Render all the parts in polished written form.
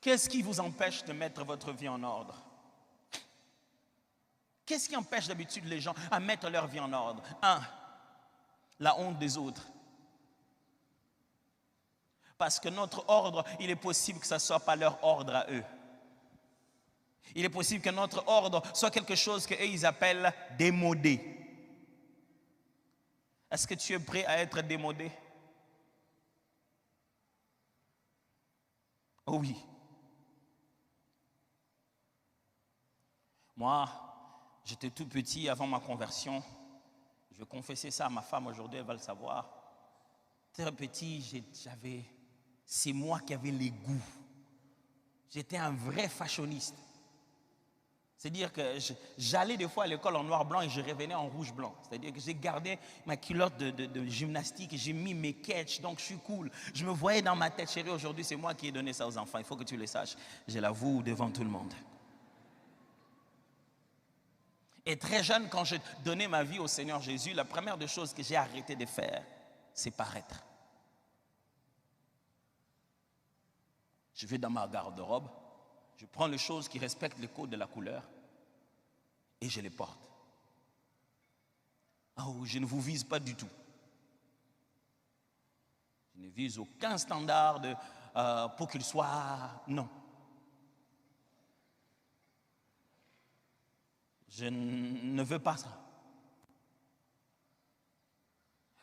Qu'est-ce qui vous empêche de mettre votre vie en ordre? Qu'est-ce qui empêche d'habitude les gens à mettre leur vie en ordre? 1, la honte des autres. Parce que notre ordre, il est possible que ça ne soit pas leur ordre à eux. Il est possible que notre ordre soit quelque chose qu'eux, ils appellent démodé. Est-ce que tu es prêt à être démodé? Oh oui. Moi, j'étais tout petit avant ma conversion. Je vais confesser ça à ma femme aujourd'hui, elle va le savoir. Très petit, c'est moi qui avais les goûts. J'étais un vrai fashioniste. C'est-à-dire que j'allais des fois à l'école en noir-blanc et je revenais en rouge-blanc. C'est-à-dire que j'ai gardé ma culotte de gymnastique et j'ai mis mes catchs, donc je suis cool. Je me voyais dans ma tête, chérie, aujourd'hui c'est moi qui ai donné ça aux enfants. Il faut que tu le saches. Je l'avoue devant tout le monde. Et très jeune, quand j'ai donné ma vie au Seigneur Jésus, la première des choses que j'ai arrêté de faire, c'est paraître. Je vais dans ma garde-robe, je prends les choses qui respectent le code de la couleur et je les porte. Oh, je ne vous vise pas du tout. Je ne vise aucun standard pour qu'il soit... Non. Je ne veux pas ça.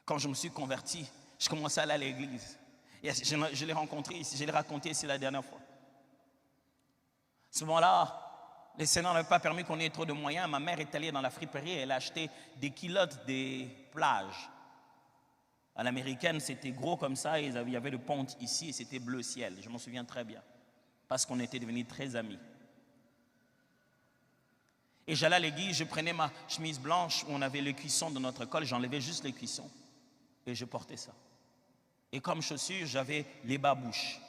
Quand je me suis converti, je commençais à aller à l'église. Et je l'ai rencontré ici, je l'ai raconté ici la dernière fois. À ce moment-là, le Seigneur n'avait pas permis qu'on ait trop de moyens. Ma mère est allée dans la friperie et elle a acheté des culottes des plages. À l'américaine, c'était gros comme ça, et il y avait le ponte ici et c'était bleu ciel. Je m'en souviens très bien, parce qu'on était devenus très amis. Et j'allais à l'église, je prenais ma chemise blanche où on avait les cuissons de notre école, j'enlevais juste les cuissons et je portais ça. Et comme chaussures, j'avais les babouches.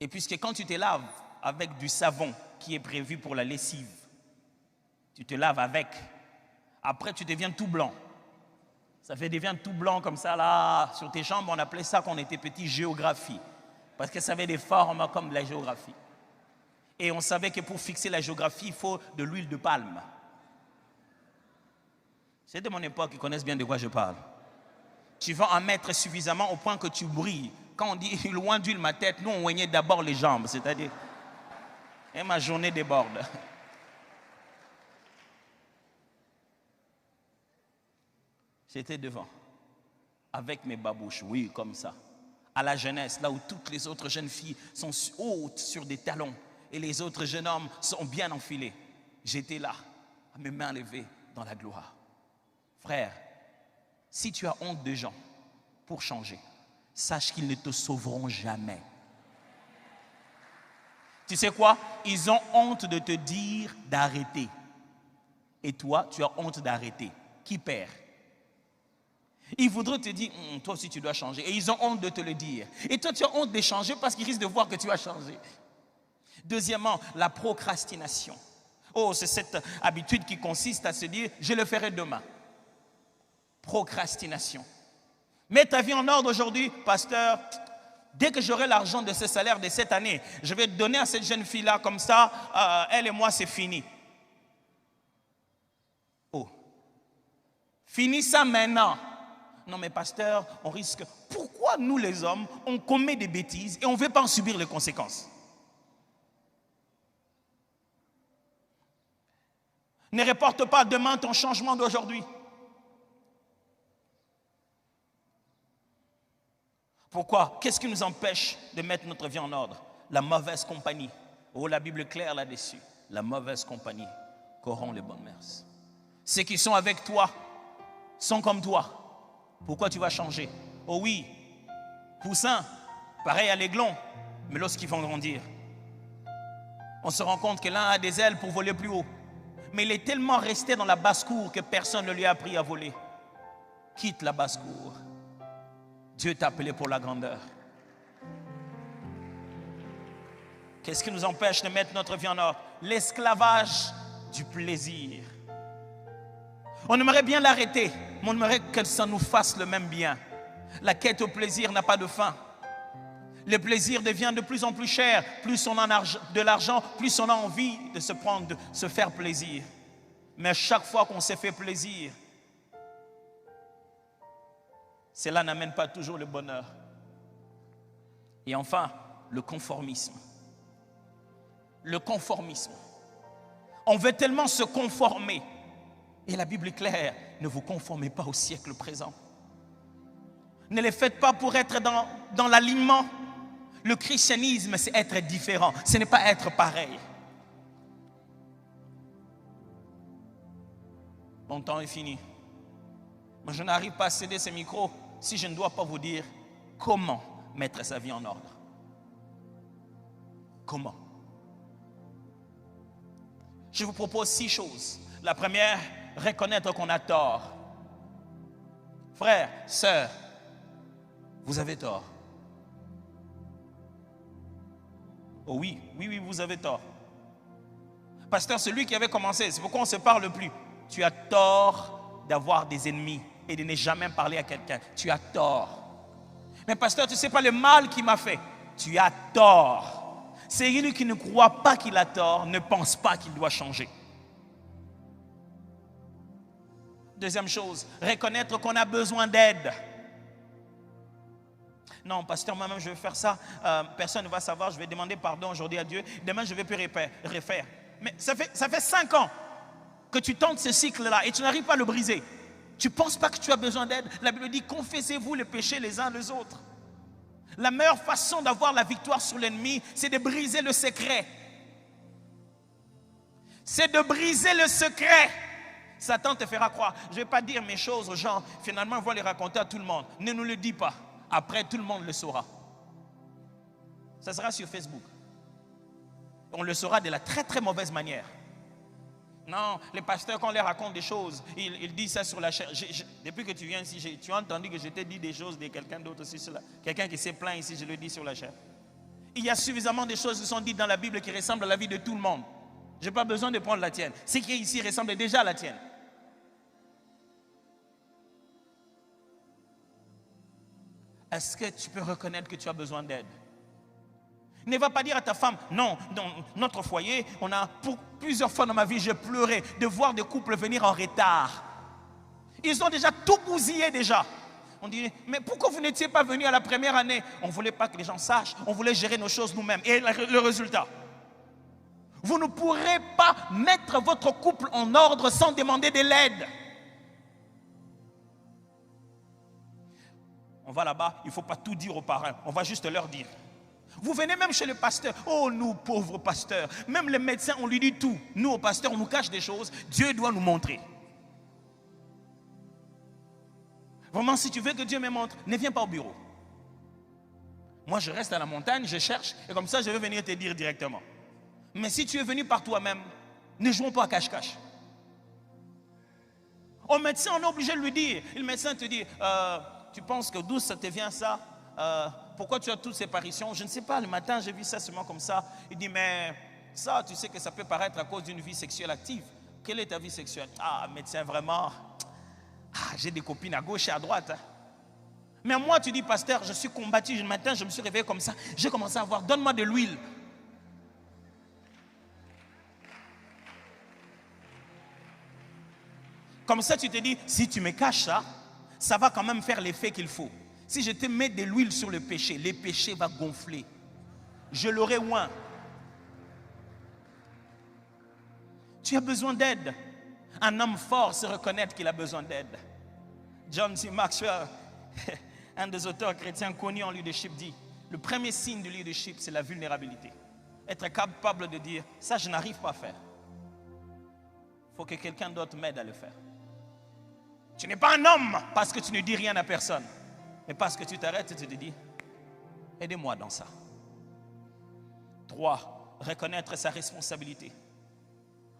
Et puisque quand tu te laves avec du savon qui est prévu pour la lessive, tu te laves avec, après tu deviens tout blanc. Ça devient tout blanc comme ça là, sur tes jambes, on appelait ça quand on était petit géographie, parce que ça avait des formes comme de la géographie. Et on savait que pour fixer la géographie, il faut de l'huile de palme. C'est de mon époque, ils connaissent bien de quoi je parle. Tu vas en mettre suffisamment au point que tu brilles. Quand on dit loin d'huile ma tête, nous on oignait d'abord les jambes, c'est-à-dire, et ma journée déborde. J'étais devant, avec mes babouches, oui, comme ça. À la jeunesse, là où toutes les autres jeunes filles sont hautes sur des talons et les autres jeunes hommes sont bien enfilés. J'étais là, à mes mains levées dans la gloire. Frère, si tu as honte de gens pour changer, sache qu'ils ne te sauveront jamais. Tu sais quoi? Ils ont honte de te dire d'arrêter. Et toi, tu as honte d'arrêter. Qui perd? Ils voudraient te dire, toi aussi tu dois changer. Et ils ont honte de te le dire. Et toi, tu as honte de changer parce qu'ils risquent de voir que tu as changé. Deuxièmement, la procrastination. Oh, c'est cette habitude qui consiste à se dire, je le ferai demain. Procrastination. Mets ta vie en ordre aujourd'hui, pasteur. Dès que j'aurai l'argent de ce salaire de cette année, je vais donner à cette jeune fille-là, comme ça, elle et moi, c'est fini. Oh. Finis ça maintenant. Non mais pasteur, on risque... Pourquoi nous les hommes, on commet des bêtises et on ne veut pas en subir les conséquences? Ne reporte pas demain ton changement d'aujourd'hui. Pourquoi? Qu'est-ce qui nous empêche de mettre notre vie en ordre? La mauvaise compagnie. Oh, la Bible est claire là-dessus. La mauvaise compagnie corrompt les bonnes mœurs. Ceux qui sont avec toi sont comme toi. Pourquoi tu vas changer? Oh oui, poussins, pareil à l'aiglon, mais lorsqu'ils vont grandir, on se rend compte que l'un a des ailes pour voler plus haut. Mais il est tellement resté dans la basse-cour que personne ne lui a appris à voler. Quitte la basse-cour. Dieu t'a appelé pour la grandeur. Qu'est-ce qui nous empêche de mettre notre vie en ordre? L'esclavage du plaisir. On aimerait bien l'arrêter, mais on aimerait que ça nous fasse le même bien. La quête au plaisir n'a pas de fin. Le plaisir devient de plus en plus cher. Plus on a de l'argent, plus on a envie de se prendre, de se faire plaisir. Mais chaque fois qu'on se fait plaisir, cela n'amène pas toujours le bonheur. Et enfin, le conformisme. Le conformisme. On veut tellement se conformer. Et la Bible est claire, ne vous conformez pas au siècle présent. Ne les faites pas pour être dans l'alignement. Le christianisme, c'est être différent. Ce n'est pas être pareil. Mon temps est fini. Moi, je n'arrive pas à céder ce micro si je ne dois pas vous dire comment mettre sa vie en ordre. Comment? Je vous propose 6 choses. La première, reconnaître qu'on a tort. Frères, sœurs, vous avez tort. Oh oui, vous avez tort. Pasteur, celui qui avait commencé, c'est pourquoi on ne se parle plus. Tu as tort d'avoir des ennemis et de ne jamais parler à quelqu'un. Tu as tort. Mais pasteur, tu ne sais pas le mal qu'il m'a fait. Tu as tort. Celui qui ne croit pas qu'il a tort ne pense pas qu'il doit changer. Deuxième chose, reconnaître qu'on a besoin d'aide. Non, pasteur, moi-même je vais faire ça. Personne ne va savoir, je vais demander pardon aujourd'hui à Dieu. Demain, je ne vais plus refaire. Mais ça fait 5 ans que tu tentes ce cycle-là et tu n'arrives pas à le briser. Tu ne penses pas que tu as besoin d'aide? La Bible dit, confessez-vous les péchés les uns les autres. La meilleure façon d'avoir la victoire sur l'ennemi, c'est de briser le secret. C'est de briser le secret. Satan te fera croire. Je ne vais pas dire mes choses aux gens. Finalement, on va les raconter à tout le monde. Ne nous le dis pas. Après, tout le monde le saura. Ça sera sur Facebook. On le saura de la très très mauvaise manière. Non, les pasteurs, quand on leur raconte des choses, ils disent ça sur la chair. Depuis que tu viens ici, tu as entendu que je t'ai dit des choses de quelqu'un d'autre aussi. Quelqu'un qui s'est plaint ici, je le dis sur la chair. Il y a suffisamment de choses qui sont dites dans la Bible qui ressemblent à la vie de tout le monde. Je n'ai pas besoin de prendre la tienne. Ce qui est ici ressemble déjà à la tienne. Est-ce que tu peux reconnaître que tu as besoin d'aide? Ne va pas dire à ta femme, non, dans notre foyer, pour plusieurs fois dans ma vie, j'ai pleuré de voir des couples venir en retard. Ils ont déjà tout bousillé déjà. On dit, mais pourquoi vous n'étiez pas venu à la première année? On ne voulait pas que les gens sachent, on voulait gérer nos choses nous-mêmes. Et le résultat? Vous ne pourrez pas mettre votre couple en ordre sans demander de l'aide. On va là-bas, il ne faut pas tout dire aux parents, on va juste leur dire. Vous venez même chez le pasteur. Oh, nous, pauvres pasteurs. Même les médecins, on lui dit tout. Nous, au pasteur, on nous cache des choses. Dieu doit nous montrer. Vraiment, si tu veux que Dieu me montre, ne viens pas au bureau. Moi, je reste à la montagne, je cherche. Et comme ça, je vais venir te dire directement. Mais si tu es venu par toi-même, ne jouons pas à cache-cache. Au médecin, on est obligé de lui dire. Le médecin te dit, tu penses que d'où ça te vient ça? Pourquoi tu as toutes ces apparitions? Je ne sais pas, le matin j'ai vu ça seulement comme ça. Il dit, mais ça, tu sais que ça peut paraître à cause d'une vie sexuelle active. Quelle est ta vie sexuelle? Ah, médecin, vraiment, j'ai des copines à gauche et à droite. Hein. Mais moi, tu dis, pasteur, je suis combattu. Le matin, je me suis réveillé comme ça. J'ai commencé à voir, donne-moi de l'huile. Comme ça, tu te dis, si tu me caches ça, ça va quand même faire l'effet qu'il faut. Si je te mets de l'huile sur le péché va gonfler. Je l'aurai loin. Tu as besoin d'aide. Un homme fort se reconnaître qu'il a besoin d'aide. John C. Maxwell, un des auteurs chrétiens connus en leadership, dit, le premier signe du leadership, c'est la vulnérabilité. Être capable de dire, ça je n'arrive pas à faire. Il faut que quelqu'un d'autre m'aide à le faire. Tu n'es pas un homme parce que tu ne dis rien à personne. Mais parce que tu t'arrêtes et tu te dis, aidez-moi dans ça. 3. Reconnaître sa responsabilité.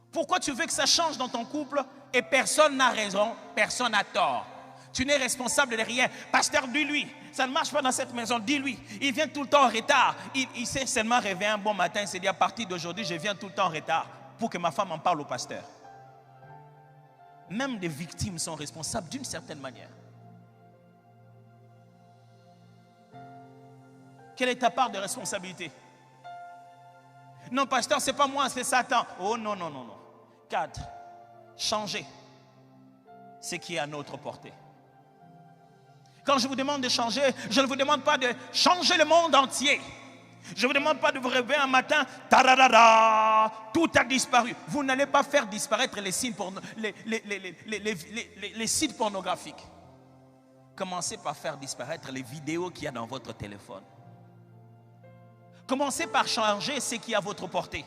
Pourquoi tu veux que ça change dans ton couple et personne n'a raison, personne n'a tort? Tu n'es responsable de rien. Pasteur, dis-lui, ça ne marche pas dans cette maison, dis-lui. Il vient tout le temps en retard. Il s'est seulement réveillé un bon matin, il s'est dit, à partir d'aujourd'hui, je viens tout le temps en retard pour que ma femme en parle au pasteur. Même des victimes sont responsables d'une certaine manière. Quelle est ta part de responsabilité? Non, pasteur, ce n'est pas moi, c'est Satan. Oh non, non, non, non. 4. Changer ce qui est à notre portée. Quand je vous demande de changer, je ne vous demande pas de changer le monde entier. Je ne vous demande pas de vous réveiller un matin, tadadada, tout a disparu. Vous n'allez pas faire disparaître les sites pornographiques. Commencez par faire disparaître les vidéos qu'il y a dans votre téléphone. Commencez par changer ce qui est à votre portée.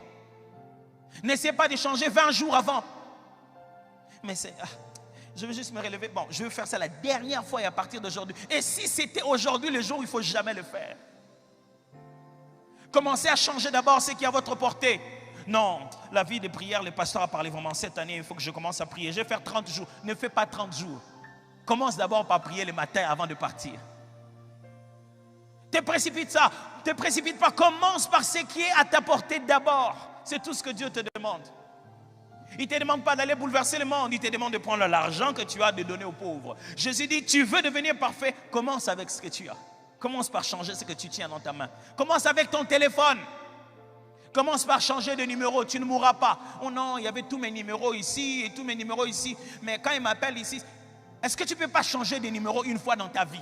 N'essayez pas de changer 20 jours avant. Mais je veux juste me relever. Bon, je vais faire ça la dernière fois et à partir d'aujourd'hui. Et si c'était aujourd'hui le jour, il ne faut jamais le faire. Commencez à changer d'abord ce qui est à votre portée. Non, la vie de prière, le pasteur a parlé vraiment cette année, il faut que je commence à prier. Je vais faire 30 jours. Ne fais pas 30 jours. Commence d'abord par prier le matin avant de partir. Te précipite ça. Te précipite pas. Commence par ce qui est à ta portée d'abord. C'est tout ce que Dieu te demande. Il ne te demande pas d'aller bouleverser le monde. Il te demande de prendre l'argent que tu as, de donner aux pauvres. Jésus dit, tu veux devenir parfait, commence avec ce que tu as. Commence par changer ce que tu tiens dans ta main. Commence avec ton téléphone. Commence par changer de numéro, tu ne mourras pas. Oh non, il y avait tous mes numéros ici et tous mes numéros ici. Mais quand il m'appelle ici, est-ce que tu ne peux pas changer de numéro une fois dans ta vie?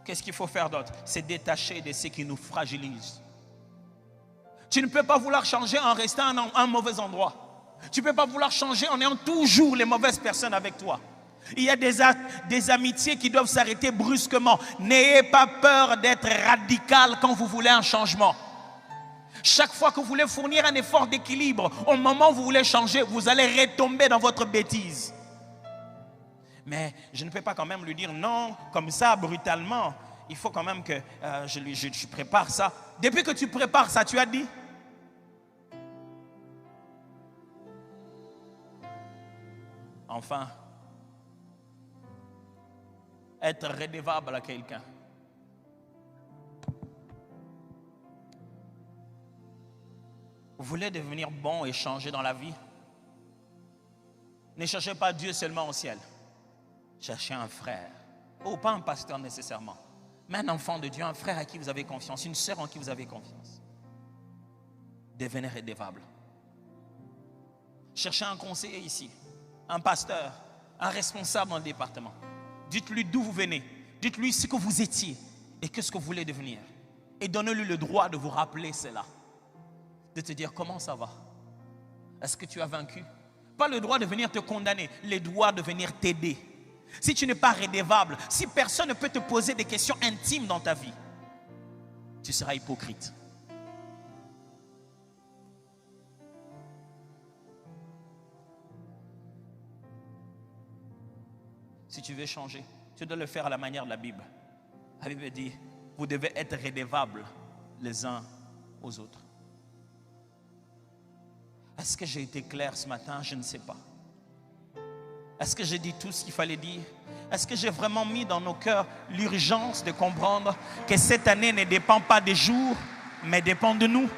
Qu'est-ce qu'il faut faire d'autre? C'est détacher de ce qui nous fragilise. Tu ne peux pas vouloir changer en restant à un mauvais endroit. Tu ne peux pas vouloir changer en ayant toujours les mauvaises personnes avec toi. Il y a des amitiés qui doivent s'arrêter brusquement. N'ayez pas peur d'être radical quand vous voulez un changement. Chaque fois que vous voulez fournir un effort d'équilibre, au moment où vous voulez changer, vous allez retomber dans votre bêtise. Mais je ne peux pas quand même lui dire non, comme ça, brutalement. Il faut quand même que je prépare ça. Depuis que tu prépares ça, tu as dit? Enfin, être redevable à quelqu'un. Vous voulez devenir bon et changer dans la vie? Ne cherchez pas Dieu seulement au ciel. Cherchez un frère. Oh, pas un pasteur nécessairement, mais un enfant de Dieu, un frère à qui vous avez confiance, une sœur en qui vous avez confiance. Devenez redevable. Cherchez un conseiller ici, un pasteur, un responsable dans le département. Dites-lui d'où vous venez. Dites-lui ce que vous étiez et qu'est-ce que vous voulez devenir. Et donnez-lui le droit de vous rappeler cela. De te dire comment ça va. Est-ce que tu as vaincu? Pas le droit de venir te condamner, le droit de venir t'aider. Si tu n'es pas redevable, si personne ne peut te poser des questions intimes dans ta vie, tu seras hypocrite. Si tu veux changer, tu dois le faire à la manière de la Bible. La Bible dit, vous devez être redevables les uns aux autres. Est-ce que j'ai été clair ce matin? Je ne sais pas. Est-ce que j'ai dit tout ce qu'il fallait dire? Est-ce que j'ai vraiment mis dans nos cœurs l'urgence de comprendre que cette année ne dépend pas des jours, mais dépend de nous?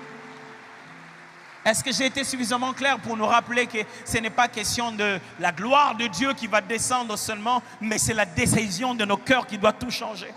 Est-ce que j'ai été suffisamment clair pour nous rappeler que ce n'est pas question de la gloire de Dieu qui va descendre seulement, mais c'est la décision de nos cœurs qui doit tout changer?